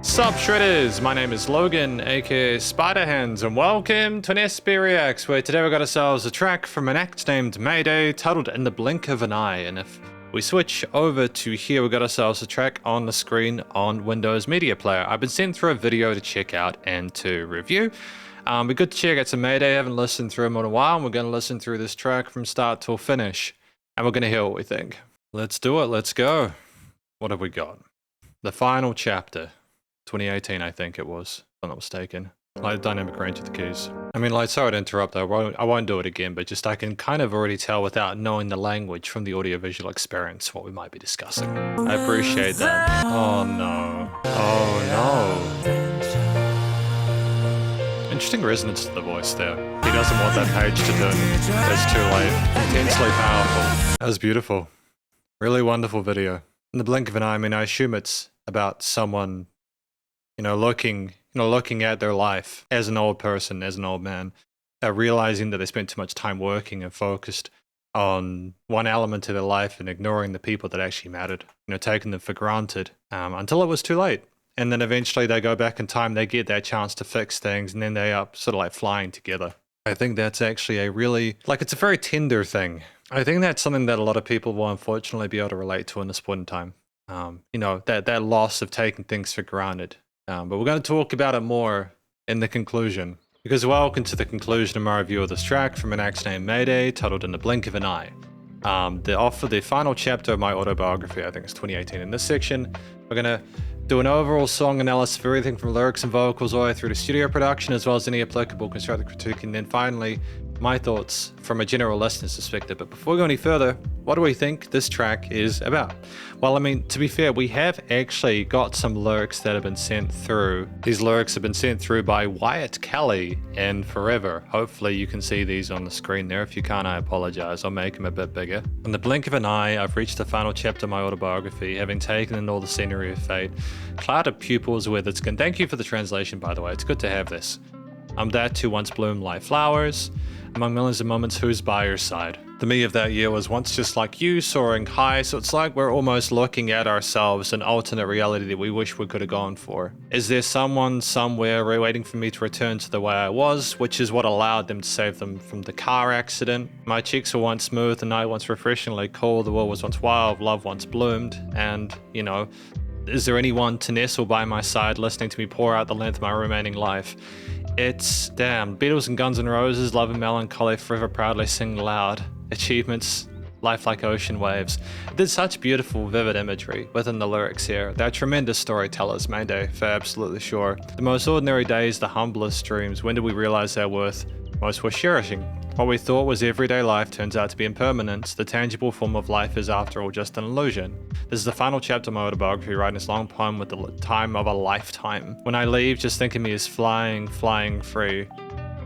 Sup Shredders, my name is Logan, aka Spiderhands, and welcome to an SP Reacts, where today we got ourselves a track from an act named Mayday, titled In the Blink of an Eye. And if we switch over to here, we got ourselves a track on the screen on Windows Media Player. I've been sent through a video to check out and to review. We're good to check out some Mayday. I haven't listened through them in a while, and we're going to listen through this track from start till finish. And we're going to hear what we think. Let's do it, let's go. What have we got? The final chapter. 2018, I think it was, if I'm not mistaken. Like dynamic range of the keys. I mean, like, sorry to interrupt, I won't do it again, but just I can kind of already tell without knowing the language from the audiovisual experience what we might be discussing. I appreciate that. Oh no. Oh no. Interesting resonance to the voice there. He doesn't want that page to turn. It's too late. Intensely powerful. That was beautiful. Really wonderful video. In the blink of an eye, I mean, I assume it's about someone looking at their life as an old person, as an old man, realizing that they spent too much time working and focused on one element of their life and ignoring the people that actually mattered, taking them for granted until it was too late. And then eventually they go back in time, they get that chance to fix things, and then they are sort of like flying together. I think that's actually a really, it's a very tender thing. I think that's something that a lot of people will unfortunately be able to relate to in this point in time. That loss of taking things for granted. But we're going to talk about it more in the conclusion. Because welcome to the conclusion of my review of this track from an act named Mayday, titled In the Blink of an Eye. The final chapter of my autobiography, I think it's 2018. In this section, we're going to do an overall song analysis of everything from lyrics and vocals all the way through to studio production, as well as any applicable constructive critique, and then finally, my thoughts from a general listener's perspective. But before we go any further, what do we think this track is about? Well, I mean, to be fair, we have actually got some lyrics that have been sent through. These lyrics have been sent through by Wyatt Kelly and Forever. Hopefully you can see these on the screen there. If you can't, I apologize. I'll make them a bit bigger. In the blink of an eye, I've reached the final chapter of my autobiography, having taken in all the scenery of fate. Clouded pupils with its skin. Thank you for the translation, by the way. It's good to have this. I'm that who once bloomed like flowers, among millions of moments who's by your side. The me of that year was once just like you, soaring high, so it's like we're almost looking at ourselves, an alternate reality that we wish we could have gone for. Is there someone somewhere waiting for me to return to the way I was, which is what allowed them to save them from the car accident? My cheeks were once smooth, the night once refreshingly cool, the world was once wild, love once bloomed, and, is there anyone to nestle by my side, listening to me pour out the length of my remaining life? It's, damn, Beatles and Guns N' Roses, love and melancholy, forever proudly sing loud. Achievements, life like ocean waves. There's such beautiful, vivid imagery within the lyrics here. They're tremendous storytellers, Mayday, for absolutely sure. The most ordinary days, the humblest dreams. When did we realize their worth? Most worth cherishing. What we thought was everyday life turns out to be impermanence. The tangible form of life is, after all, just an illusion. This is the final chapter of my autobiography, writing this long poem with the time of a lifetime. When I leave, just think of me as flying free.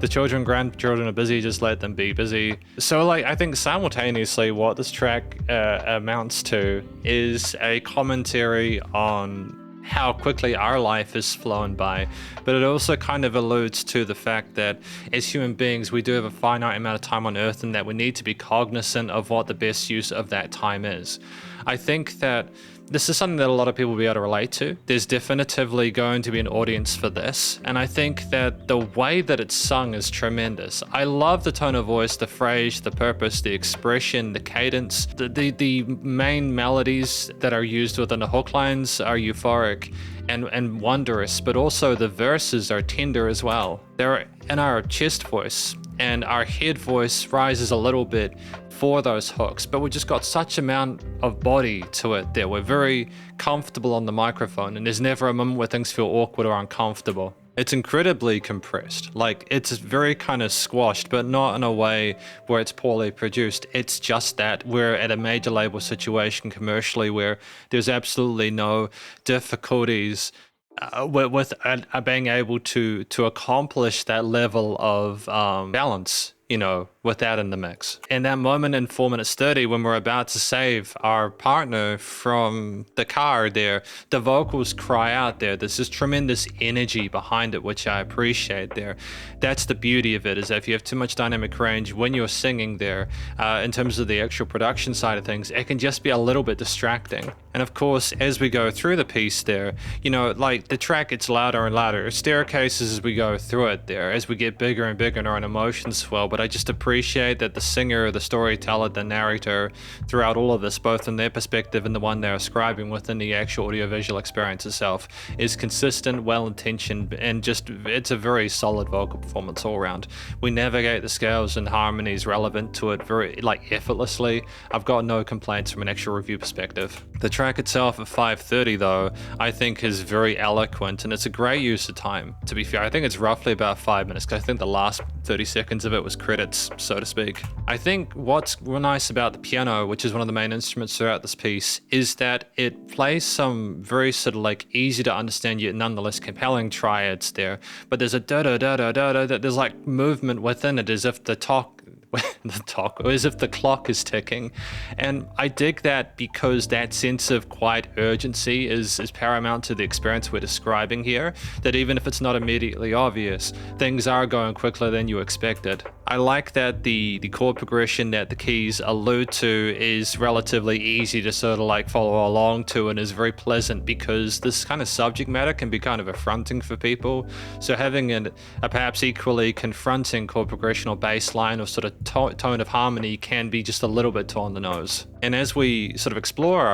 The children, grandchildren are busy, just let them be busy. So, I think simultaneously what this track amounts to is a commentary on how quickly our life has flown by, but it also kind of alludes to the fact that as human beings, we do have a finite amount of time on Earth, and that we need to be cognizant of what the best use of that time is. I think that this is something that a lot of people will be able to relate to. There's definitively going to be an audience for this, and I think that the way that it's sung is tremendous. I love the tone of voice, the phrase, the purpose, the expression, the cadence. The main melodies that are used within the hook lines are euphoric and wondrous, but also the verses are tender as well. They're in our chest voice, and our head voice rises a little bit for those hooks, but we just got such amount of body to it that we're very comfortable on the microphone, and there's never a moment where things feel awkward or uncomfortable. It's incredibly compressed. It's very kind of squashed, but not in a way where it's poorly produced. It's just that we're at a major label situation commercially where there's absolutely no difficulties with being able to accomplish that level of balance, with that in the mix. And that moment in 4 minutes 30 when we're about to save our partner from the car there, the vocals cry out there. There's this tremendous energy behind it, which I appreciate there. That's the beauty of it, is that if you have too much dynamic range when you're singing there, in terms of the actual production side of things, it can just be a little bit distracting. And of course, as we go through the piece there, you know, like the track gets louder and louder. It staircases as we go through it there, as we get bigger and bigger and our own emotions swell. But I just appreciate that the singer, the storyteller, the narrator, throughout all of this, both in their perspective and the one they're ascribing within the actual audiovisual experience itself, is consistent, well-intentioned, and just, it's a very solid vocal performance all around. We navigate the scales and harmonies relevant to it very, like, effortlessly. I've got no complaints from an actual review perspective. The track itself at 5:30 though, I think is very eloquent, and it's a great use of time. To be fair, I think it's roughly about 5 minutes, because I think the last 30 seconds of it was credits, so to speak. I think what's real nice about the piano, which is one of the main instruments throughout this piece, is that it plays some very sort of like easy to understand yet nonetheless compelling triads there. But there's a da da da da da da, there's like movement within it, as if the as if the clock is ticking. And I dig that, because that sense of quiet urgency is paramount to the experience we're describing here, that even if it's not immediately obvious, things are going quicker than you expected. I like that the chord progression that the keys allude to is relatively easy to sort of like follow along to, and is very pleasant, because this kind of subject matter can be kind of affronting for people. So having a perhaps equally confronting chord progression or bass line or sort of tone of harmony can be just a little bit too on the nose. And as we sort of explore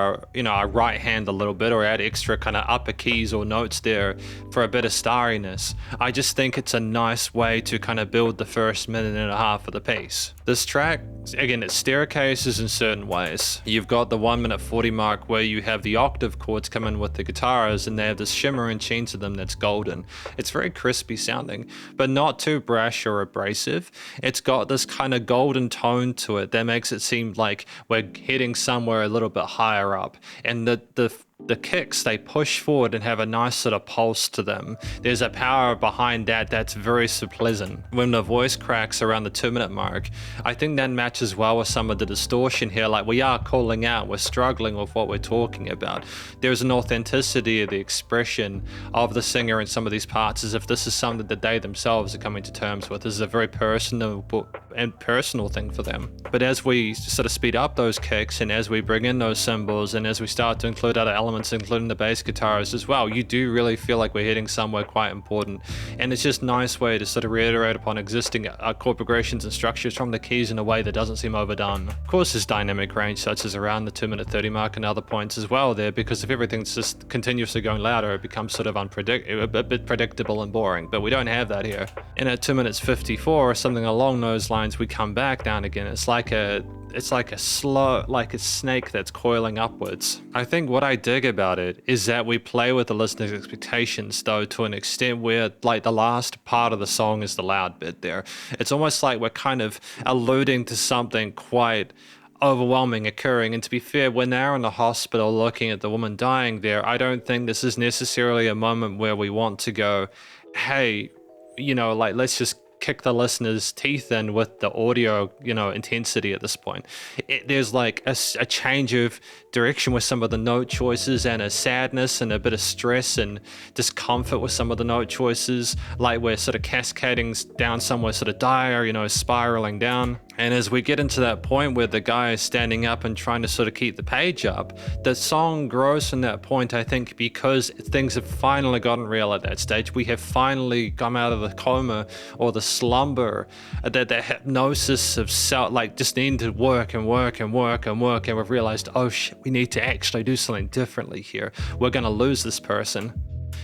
our right hand a little bit, or add extra kind of upper keys or notes there for a bit of starriness, I just think it's a nice way to kind of build the first minute and a half of the piece. This track, again, it staircases in certain ways. You've got the 1 minute 40 mark where you have the octave chords come in with the guitars, and they have this shimmer and sheen to them that's golden. It's very crispy sounding, but not too brash or abrasive. It's got this kind of golden tone to it that makes it seem like we're heading somewhere a little bit higher up. And the kicks, they push forward and have a nice sort of pulse to them. There's a power behind that that's very so pleasant. When the voice cracks around the 2 minute mark, I think that matches well with some of the distortion here. Like, we are calling out, we're struggling with what we're talking about. There's an authenticity of the expression of the singer in some of these parts, as if this is something that they themselves are coming to terms with. This is a very personal thing for them. But as we sort of speed up those kicks, and as we bring in those cymbals, and as we start to include other elements, including the bass guitars as well, you do really feel like we're heading somewhere quite important. And it's just a nice way to sort of reiterate upon existing chord progressions and structures from the keys in a way that doesn't seem overdone. Of course, there's dynamic range, such as around the 2 minute 30 mark and other points as well there, because if everything's just continuously going louder, it becomes sort of a bit predictable and boring. But we don't have that here. And at 2 minutes 54 or something along those lines, we come back down again. It's like a slow, like a snake that's coiling upwards. I think what I dig about it is that we play with the listener's expectations, though, to an extent where, like, the last part of the song is the loud bit there. It's almost like we're kind of alluding to something quite overwhelming occurring. And to be fair, when they're in the hospital looking at the woman dying there, I don't think this is necessarily a moment where we want to go, hey, like, let's just kick the listener's teeth in with the audio, intensity at this point. There's like a change of direction with some of the note choices, and a sadness and a bit of stress and discomfort with some of the note choices. Like, we're sort of cascading down somewhere sort of dire, spiraling down. And as we get into that point where the guy is standing up and trying to sort of keep the page up, the song grows from that point, I think, because things have finally gotten real at that stage. We have finally come out of the coma or the slumber, that hypnosis of self, like, just needing to work and work and work and work. And we've realized, oh shit, we need to actually do something differently here. We're going to lose this person.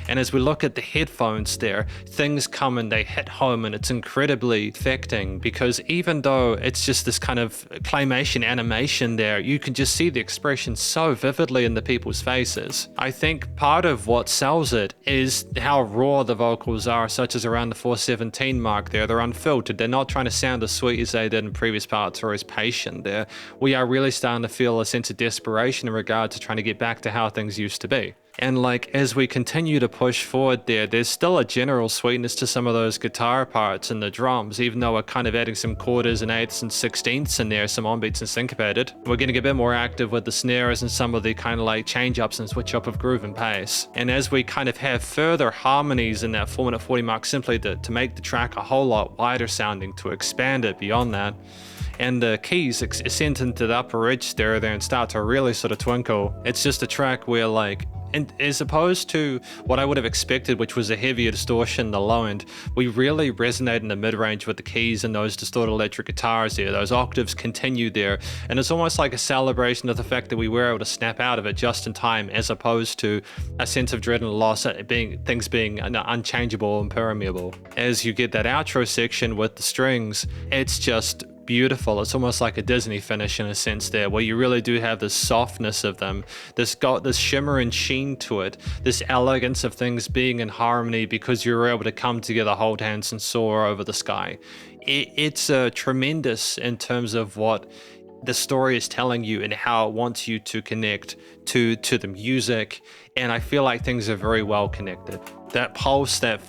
And as we look at the headphones there, things come and they hit home, and it's incredibly affecting, because even though it's just this kind of claymation animation there, you can just see the expression so vividly in the people's faces. I think part of what sells it is how raw the vocals are, such as around the 4:17 mark there. They're unfiltered. They're not trying to sound as sweet as they did in previous parts, or as patient there. We are really starting to feel a sense of desperation in regard to trying to get back to how things used to be. And like, as we continue to push forward there's still a general sweetness to some of those guitar parts and the drums, even though we're kind of adding some quarters and eighths and sixteenths in there, some onbeats and syncopated. We're getting a bit more active with the snares and some of the kind of like change ups and switch up of groove and pace. And as we kind of have further harmonies in that 4-minute 40 mark, simply to make the track a whole lot wider sounding, to expand it beyond that, and the keys ascend into the upper register there and start to really sort of twinkle. It's just a track where, like, and as opposed to what I would have expected, which was a heavier distortion in the low end, we really resonate in the mid-range with the keys and those distorted electric guitars there. Those octaves continue there, and it's almost like a celebration of the fact that we were able to snap out of it just in time, as opposed to a sense of dread and loss, things being unchangeable and permeable. As you get that outro section with the strings, it's just beautiful. It's almost like a Disney finish in a sense there, where you really do have this softness of them, this shimmer and sheen to it, this elegance of things being in harmony because you were able to come together, hold hands and soar over the sky. It's tremendous in terms of what the story is telling you and how it wants you to connect to the music, and I feel like things are very well connected. That pulse, that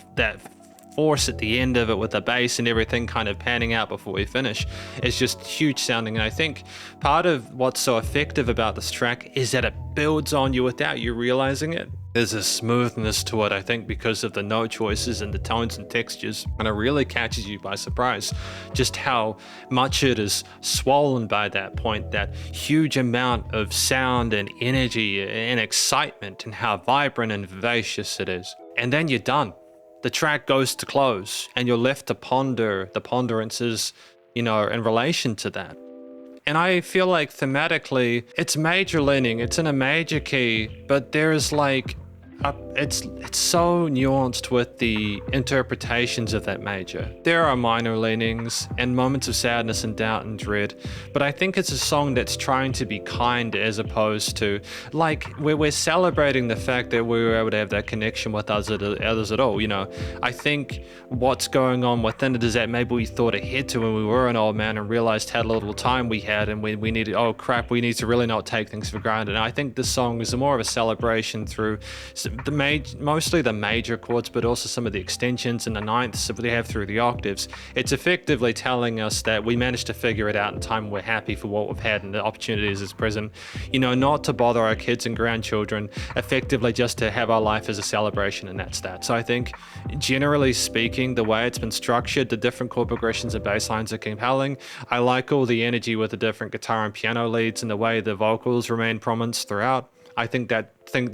force at the end of it with the bass and everything kind of panning out before we finish is just huge sounding. And I think part of what's so effective about this track is that it builds on you without you realizing it. There's a smoothness to it, I think, because of the note choices and the tones and textures, and it really catches you by surprise just how much it is swollen by that point, that huge amount of sound and energy and excitement, and how vibrant and vivacious it is. And then you're done. The track goes to close and you're left to ponder the ponderances, in relation to that. And I feel like thematically, it's major leaning, it's in a major key, but there's like, it's so nuanced with the interpretations of that major. There are minor leanings and moments of sadness and doubt and dread, but I think it's a song that's trying to be kind, as opposed to, like, where we're celebrating the fact that we were able to have that connection with others at all. I think what's going on within it is that maybe we thought ahead to when we were an old man and realized how little time we had, and we needed, oh crap, we need to really not take things for granted. And I think this song is more of a celebration through mostly the major chords, but also some of the extensions and the ninths that we have through the octaves. It's effectively telling us that we managed to figure it out in time. We're happy for what we've had and the opportunities as present. Not to bother our kids and grandchildren, effectively just to have our life as a celebration, and that's that. So I think, generally speaking, the way it's been structured, the different chord progressions and bass lines are compelling. I like all the energy with the different guitar and piano leads and the way the vocals remain prominent throughout. I think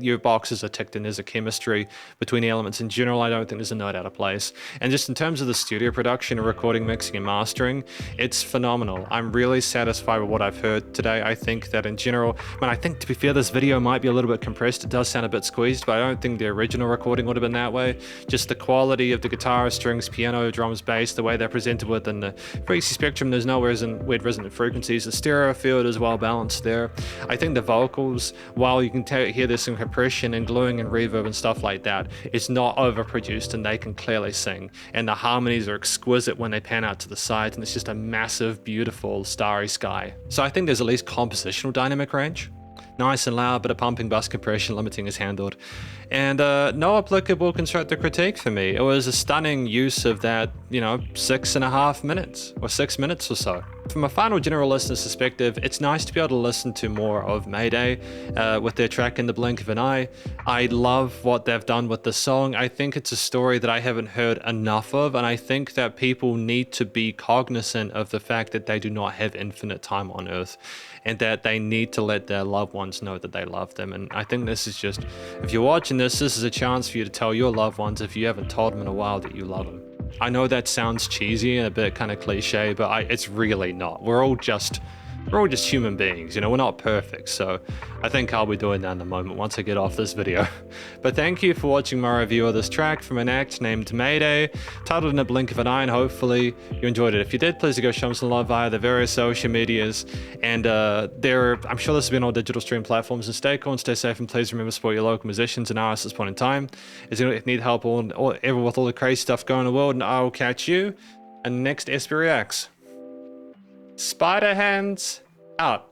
your boxes are ticked and there's a chemistry between the elements. In general, I don't think there's a note out of place. And just in terms of the studio production and recording, mixing and mastering, it's phenomenal. I'm really satisfied with what I've heard today. I think that in general, I think, to be fair, this video might be a little bit compressed. It does sound a bit squeezed, but I don't think the original recording would have been that way. Just the quality of the guitar, strings, piano, drums, bass, the way they're presented within the frequency spectrum, there's no weird resonant frequencies. The stereo field is well balanced there. I think the vocals, while you can hear there's some compression and gluing and reverb and stuff like that, it's not overproduced and they can clearly sing. And the harmonies are exquisite when they pan out to the sides, and it's just a massive, beautiful, starry sky. So I think there's at least compositional dynamic range. Nice and loud, but a pumping bus compression limiting is handled. And no applicable constructive critique for me. It was a stunning use of that, 6.5 minutes, or 6 minutes or so. From a final general listener's perspective, it's nice to be able to listen to more of Mayday with their track In the Blink of an Eye. I love what they've done with the song. I think it's a story that I haven't heard enough of, and I think that people need to be cognizant of the fact that they do not have infinite time on Earth, and that they need to let their loved ones know that they love them. And I think this is just, if you're watching this is a chance for you to tell your loved ones, if you haven't told them in a while, that you love them. I know that sounds cheesy and a bit kind of cliche, but it's really not. We're all just human beings, we're not perfect. So I think I'll be doing that in a moment once I get off this video. But thank you for watching my review of this track from an act named Mayday, titled In a Blink of an Eye, and hopefully you enjoyed it. If you did, please go show them some love via the various social medias. And I'm sure this has been on digital stream platforms. And stay cool and stay safe, and please remember to support your local musicians and artists at this point in time. If you need help or ever with all the crazy stuff going in the world, and I will catch you in the next SP Reacts. Spiderhands out.